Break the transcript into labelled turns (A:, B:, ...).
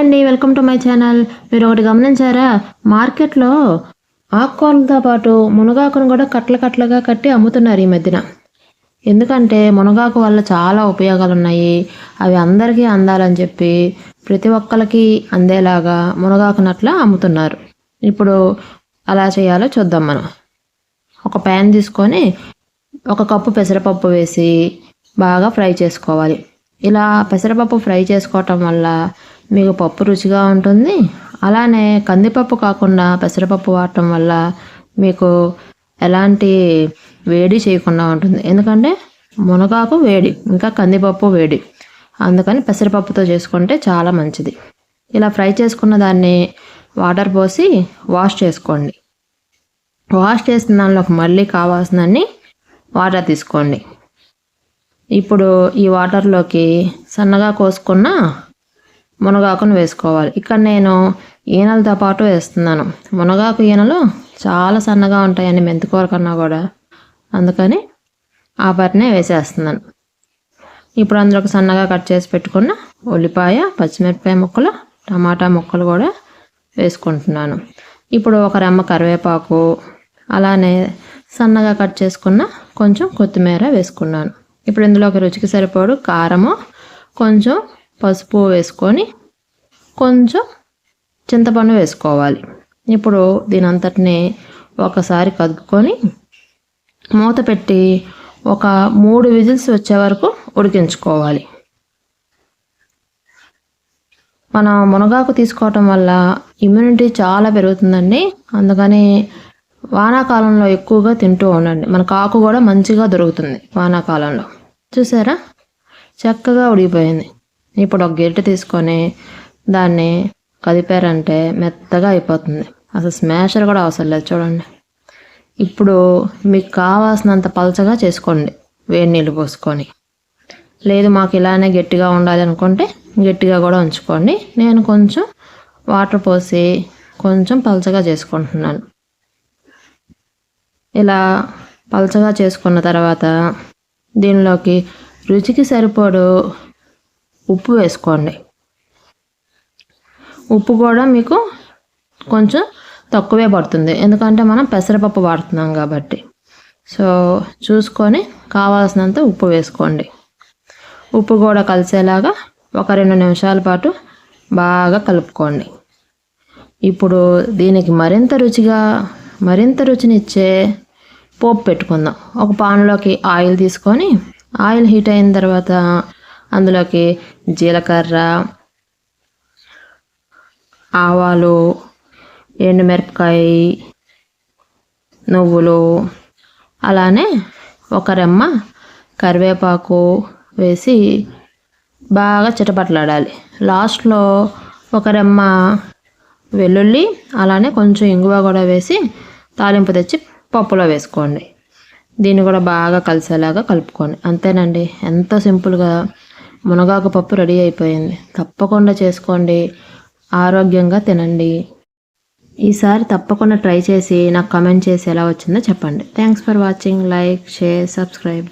A: అండి, welcome to my channel. మీరు ఒకటి గమనించారా? మార్కెట్లో ఆకుకూరలతో పాటు మునగాకును కూడా కట్టలుగా కట్టి అమ్ముతున్నారు ఈ మధ్యన. ఎందుకంటే మునగాకు వల్ల చాలా ఉపయోగాలు ఉన్నాయి. అవి అందరికీ అందాలని చెప్పి ప్రతి ఒక్కరికి అందేలాగా మునగాకునట్లా అమ్ముతున్నారు. ఇప్పుడు అలా చేయాలో చూద్దాం. మనం ఒక ప్యాన్ తీసుకొని 1 కప్పు పెసరపప్పు వేసి బాగా ఫ్రై చేసుకోవాలి. ఇలా పెసరపప్పు ఫ్రై చేసుకోవటం వల్ల మీకు పప్పు రుచిగా ఉంటుంది. అలానే కందిపప్పు కాకుండా పెసరపప్పు వాడటం వల్ల మీకు ఎలాంటి వేడి చేయకుండా ఉంటుంది. ఎందుకంటే మునగాకు వేడి, ఇంకా కందిపప్పు వేడి, అందుకని పెసరపప్పుతో చేసుకుంటే చాలా మంచిది. ఇలా ఫ్రై చేసుకున్న దాన్ని వాటర్ పోసి వాష్ చేసుకోండి. వాష్ చేసిన దానిలోకి మళ్ళీ కావాల్సినన్ని వాటర్ తీసుకోండి. ఇప్పుడు ఈ వాటర్లోకి సన్నగా కోసుకున్న మునగాకును వేసుకోవాలి. ఇక్కడ నేను ఈనెలతో పాటు వేస్తున్నాను. మునగాకు ఈనెలు చాలా సన్నగా ఉంటాయండి మెంతికూర కన్నా కూడా, అందుకని ఆ పరినే వేసేస్తున్నాను. ఇప్పుడు అందులోకి సన్నగా కట్ చేసి పెట్టుకున్న ఉల్లిపాయ, పచ్చిమిరపకాయ ముక్కలు, టమాటా ముక్కలు కూడా వేసుకుంటున్నాను. ఇప్పుడు 1 రెమ్మ కరివేపాకు, అలానే సన్నగా కట్ చేసుకున్న కొంచెం కొత్తిమీర వేసుకున్నాను. ఇప్పుడు ఇందులోకి రుచికి సరిపడు కారము, కొంచెం పసుపు వేసుకొని కొంచెం చింతపండు వేసుకోవాలి. ఇప్పుడు దీని అంతటిని ఒకసారి కదుపుకొని మూత పెట్టి ఒక 3 విజిల్స్ వచ్చే వరకు ఉడికించుకోవాలి. మనం మునగాకు తీసుకోవటం వల్ల ఇమ్యూనిటీ చాలా పెరుగుతుందండి. అందుకని వానాకాలంలో ఎక్కువగా తింటూ ఉండండి. మనకు ఆకు కూడా మంచిగా దొరుకుతుంది వానాకాలంలో. చూసారా, చక్కగా ఉడికిపోయింది. ఇప్పుడు ఒక గరిటె తీసుకొని దాన్ని కదిపారంటే మెత్తగా అయిపోతుంది. అసలు స్మాషర్ కూడా అవసరం లేదు. చూడండి, ఇప్పుడు మీకు కావాల్సినంత పలచగా చేసుకోండి వేడి నీళ్ళు పోసుకొని. లేదు మాకు ఇలానే గట్టిగా ఉండాలి అనుకుంటే గట్టిగా కూడా ఉంచుకోండి. నేను కొంచెం వాటర్ పోసి కొంచెం పలచగా చేసుకుంటున్నాను. ఇలా పలచగా చేసుకున్న తర్వాత దీనిలోకి రుచికి సరిపడు ఉప్పు వేసుకోండి. ఉప్పు కూడా మీకు కొంచెం తక్కువే పడుతుంది, ఎందుకంటే మనం పెసరపప్పు వాడుతున్నాం కాబట్టి. సో చూసుకొని కావాల్సినంత ఉప్పు వేసుకోండి. ఉప్పు కూడా కలిసేలాగా ఒక 2 నిమిషాల పాటు బాగా కలుపుకోండి. ఇప్పుడు దీనికి మరింత రుచినిచ్చే పోపు పెట్టుకుందాం. ఒక పాన్లోకి ఆయిల్ తీసుకొని ఆయిల్ హీట్ అయిన తర్వాత అందులోకి జీలకర్ర, ఆవాలు, ఎండుమిరపకాయ, నువ్వులు, అలానే 1 రెమ్మ కరివేపాకు వేసి బాగా చిటపట్లాడాలి. లాస్ట్లో 1 రెమ్మ వెల్లుల్లి, అలానే కొంచెం ఇంగువ కూడా వేసి తాలింపు తెచ్చి పప్పులో వేసుకోండి. దీన్ని కూడా బాగా కలిసేలాగా కలుపుకోండి. అంతేనండి, ఎంతో సింపుల్గా మునగాకు పప్పు రెడీ అయిపోయింది. తప్పకుండా చేసుకోండి, ఆరోగ్యంగా తినండి. ఈసారి తప్పకుండా ట్రై చేసి నాకు కామెంట్ చేసి ఎలా వచ్చిందో చెప్పండి. Thanks for watching. Like, share, subscribe.